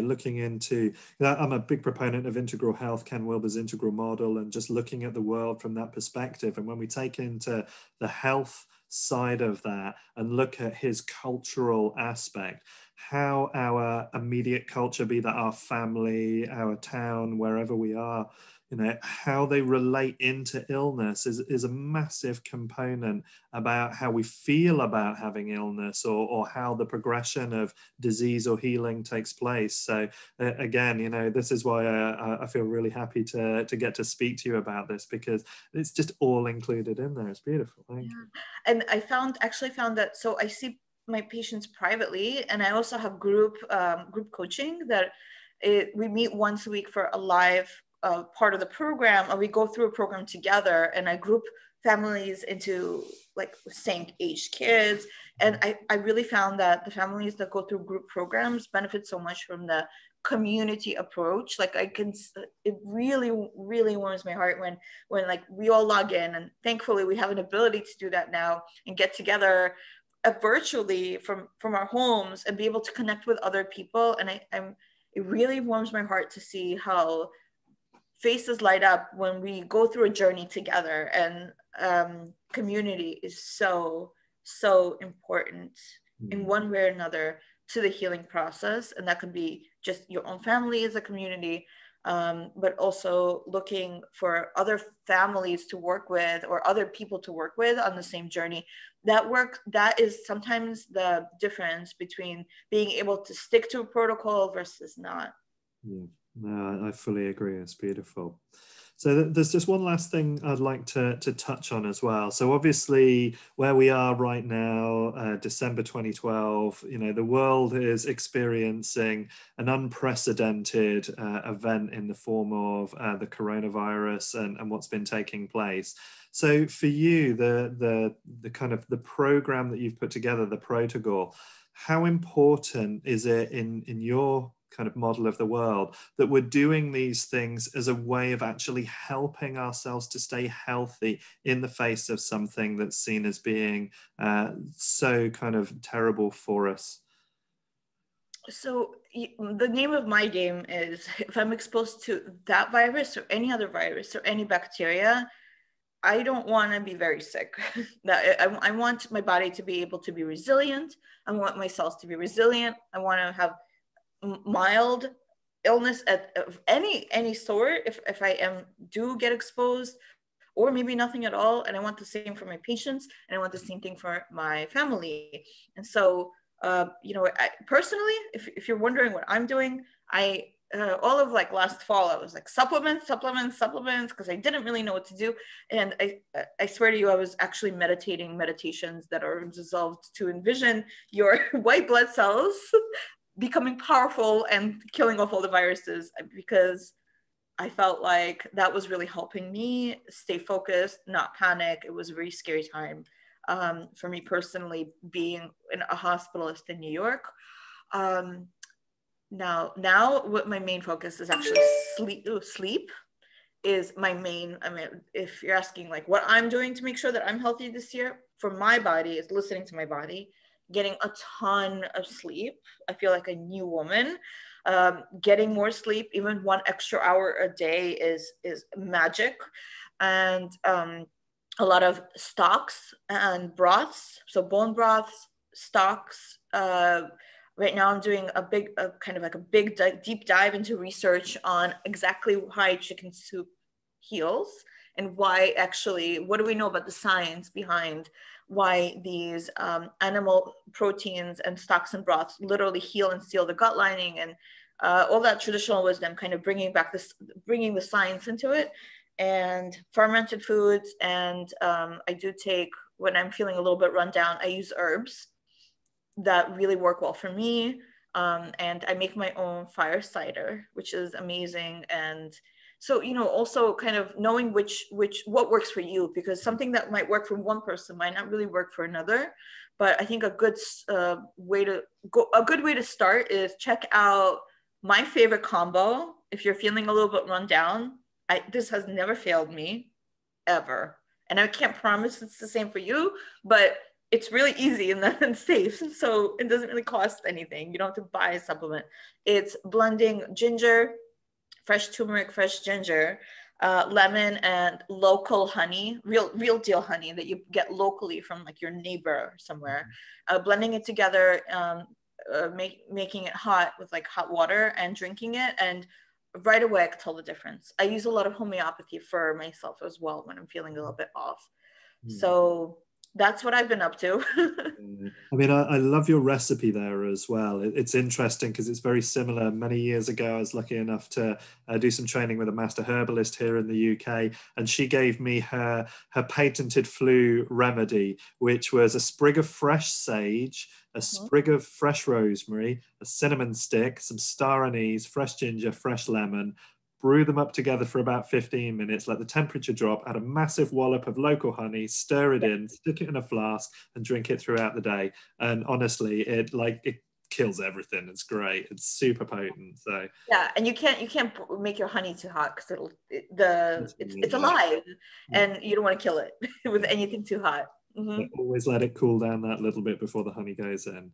[SPEAKER 1] looking into that, I'm a big proponent of integral health, Ken Wilber's integral model, and just looking at the world from that perspective. And when we take into the health side of that and look at his cultural aspect, how our immediate culture, be that our family, our town, wherever we are, how they relate into illness is a massive component about how we feel about having illness, or how the progression of disease or healing takes place. So again, this is why I feel really happy to get to speak to you about this, because it's just all included in there. It's beautiful. Thank you.
[SPEAKER 2] And I actually found that, so I see my patients privately, and I also have group coaching that we meet once a week for a live part of the program, and we go through a program together, and I group families into like same age kids. And I really found that the families that go through group programs benefit so much from the community approach. Like it really, really warms my heart when like we all log in, and thankfully we have an ability to do that now and get together virtually from our homes and be able to connect with other people. And it really warms my heart to see how faces light up when we go through a journey together. And community is so, so important in one way or another to the healing process. And that could be just your own family as a community, but also looking for other families to work with or other people to work with on the same journey. That is sometimes the difference between being able to stick to a protocol versus not.
[SPEAKER 1] Yeah. No, I fully agree. It's beautiful. So there's just one last thing I'd like to touch on as well. So obviously where we are right now, December 2012, the world is experiencing an unprecedented event in the form of the coronavirus and what's been taking place. So for you, the kind of the program that you've put together, the protocol, how important is it in your kind of model of the world that we're doing these things as a way of actually helping ourselves to stay healthy in the face of something that's seen as being so kind of terrible for us?
[SPEAKER 2] So the name of my game is, if I'm exposed to that virus or any other virus or any bacteria, I don't want to be very sick. I want my body to be able to be resilient. I want my cells to be resilient. I want to have mild illness of any sort if I do get exposed, or maybe nothing at all. And I want the same for my patients, and I want the same thing for my family. And so personally, if you're wondering what I'm doing, all of like last fall, I was like supplements, because I didn't really know what to do. And I swear to you, I was actually meditating meditations that are dissolved to envision your white blood cells becoming powerful and killing off all the viruses, because I felt like that was really helping me stay focused, not panic. It was a very scary time for me personally, being a hospitalist in New York. Now what my main focus is actually sleep is my main. I mean, if you're asking like what I'm doing to make sure that I'm healthy this year, for my body is listening to my body, getting a ton of sleep. I feel like a new woman. Getting more sleep, even 1 extra hour a day is magic. And a lot of stocks and broths, so bone broths, stocks. Right now I'm doing a big deep dive into research on exactly why chicken soup heals, and why actually, what do we know about the science behind why these animal proteins and stocks and broths literally heal and seal the gut lining, and all that traditional wisdom, kind of bringing the science into it, and fermented foods. And I do take, when I'm feeling a little bit run down, I use herbs that really work well for me. And I make my own fire cider, which is amazing. And So, also kind of knowing what works for you, because something that might work for one person might not really work for another. But I think a good way to start is check out my favorite combo. If you're feeling a little bit run down, this has never failed me ever. And I can't promise it's the same for you, but it's really easy and then safe. So it doesn't really cost anything. You don't have to buy a supplement. It's blending ginger, fresh turmeric, fresh ginger, lemon, and local honey, real deal honey that you get locally from like your neighbor somewhere. Blending it together, making it hot with like hot water and drinking it, and right away I could tell the difference. I use a lot of homeopathy for myself as well when I'm feeling a little bit off. So that's what I've been up to.
[SPEAKER 1] I mean, I love your recipe there as well. It's interesting because it's very similar. Many years ago, I was lucky enough to do some training with a master herbalist here in the UK, and she gave me her patented flu remedy, which was a sprig of fresh sage, a sprig of fresh rosemary, a cinnamon stick, some star anise, fresh ginger, fresh lemon. Brew them up together for about 15 minutes, let the temperature drop, add a massive wallop of local honey, stir it in, stick it in a flask, and drink it throughout the day. And honestly, it kills everything. It's great. It's super potent. So
[SPEAKER 2] yeah, and you can't make your honey too hot because it's alive, and you don't want to kill it with anything too hot.
[SPEAKER 1] Always let it cool down that little bit before the honey goes in.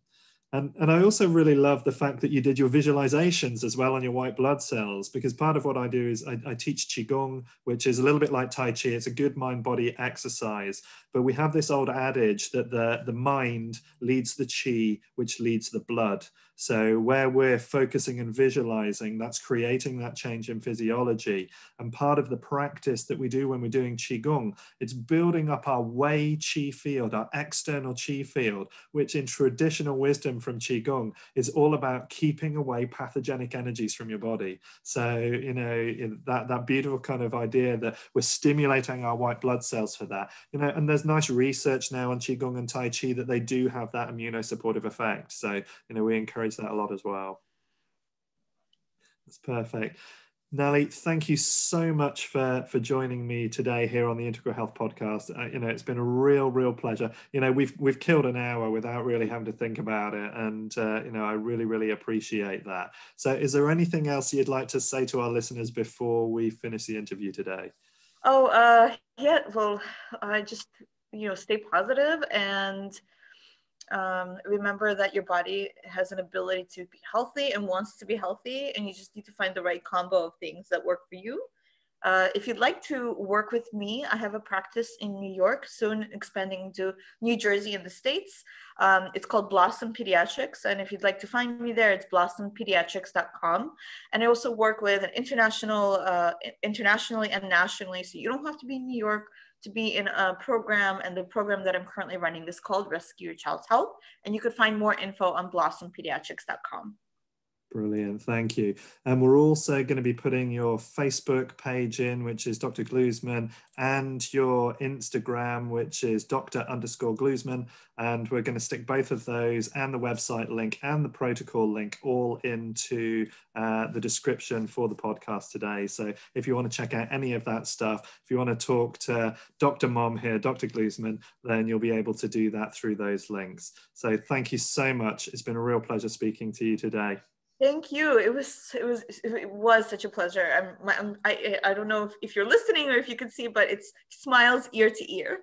[SPEAKER 1] And I also really love the fact that you did your visualizations as well on your white blood cells, because part of what I do is I teach Qigong, which is a little bit like Tai Chi. It's a good mind-body exercise. But we have this old adage that the mind leads the Qi, which leads the blood. So where we're focusing and visualizing, that's creating that change in physiology. And part of the practice that we do when we're doing Qigong, it's building up our Wei Qi field, our external Qi field, which in traditional wisdom from Qigong is all about keeping away pathogenic energies from your body. So, that beautiful kind of idea that we're stimulating our white blood cells for that, and there's nice research now on Qigong and Tai Chi that they do have that immunosupportive effect. So, we encourage that a lot as well. That's perfect. Nelli, thank you so much for joining me today here on the Integral Health Podcast. It's been a real pleasure. We've killed an hour without really having to think about it, and I really appreciate that. So, is there anything else you'd like to say to our listeners before we finish the interview today?
[SPEAKER 2] Yeah. Well, I just stay positive and remember that your body has an ability to be healthy and wants to be healthy, and you just need to find the right combo of things that work for you. If you'd like to work with me, I have a practice in New York, soon expanding to New Jersey in the States. It's called Blossom Pediatrics. And if you'd like to find me there, it's blossompediatrics.com. And I also work with an internationally and nationally. So you don't have to be in New York to be in a program. And the program that I'm currently running is called Rescue Your Child's Health. And you could find more info on blossompediatrics.com.
[SPEAKER 1] Brilliant, thank you. And we're also going to be putting your Facebook page in, which is Dr. Gluzman, and your Instagram, which is Dr._Gluzman. And we're going to stick both of those and the website link and the protocol link all into the description for the podcast today. So if you want to check out any of that stuff, if you want to talk to Dr. Mom here, Dr. Gluzman, then you'll be able to do that through those links. So thank you so much. It's been a real pleasure speaking to you today.
[SPEAKER 2] Thank you. It was such a pleasure. I don't know if you're listening or if you can see, but it's smiles ear to ear.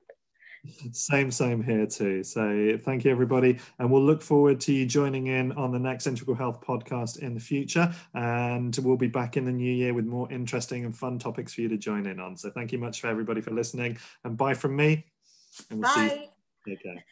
[SPEAKER 1] Same here too. So thank you, everybody. And we'll look forward to you joining in on the next Integral Health podcast in the future. And we'll be back in the new year with more interesting and fun topics for you to join in on. So thank you much for everybody for listening, and bye from me. And we'll see you. Take care.